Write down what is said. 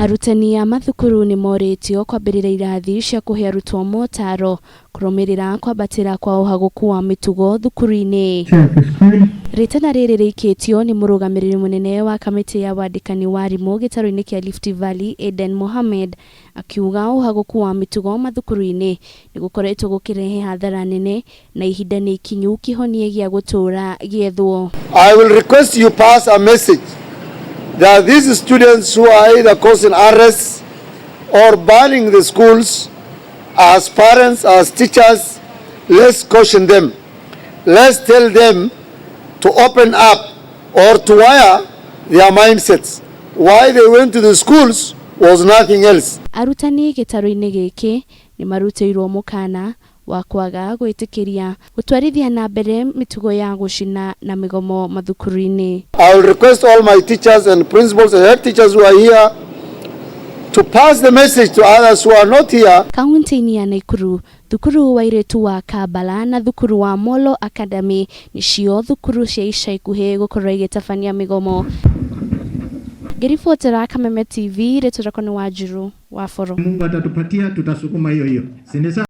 Arutani a mathukuru ni nioritie kwambĩrĩria irathi cia kũhe arutwo motaro kũrũmĩrĩra kwambatĩra kwa uhaguku wa mitugo thukuru-ini. Ritana rĩrĩ rĩikĩtio ni Murugamiriri munene wa kamitii ya wandikani wa arimũ gitaru-ini kia Rift Valley Aden Mohammed akiuga uhaguku wa mitugo mathukuru-ini ni gũkoretwo gũkĩrehe hathara nene na ihinda nĩ ikinyu kĩhonie gĩa gũtũra gĩethwo. I will request you pass a message that these students who are either causing arrests or burning the schools, as parents, as teachers, let's caution them. Let's tell them to open up or to wire their mindsets. Why they went to the schools was nothing else. Arutani gitaru-ini gĩkĩ ni marutĩirwo mũkana wa kwaga gwĩtĩkĩria gũtwarithia na mbere mitugo ya gũcina na migomo mathukuru-ini. I will request all my teachers and principals and head teachers who are here to pass the message to others who are not here. Kaunti-ini ya Nakuru, thukuru wa airĩtu wa Kabala na thukuru wa Molo Academy nicio thukuru cia ica ikuhĩ gũkorwo igĩtabania migomo. Ngĩribotera Kameme TV, rĩtwa rĩakwa nĩ Wanjiru wa Foro. Mungu atatupatia, tutasukuma hiyo. Si ni sawa?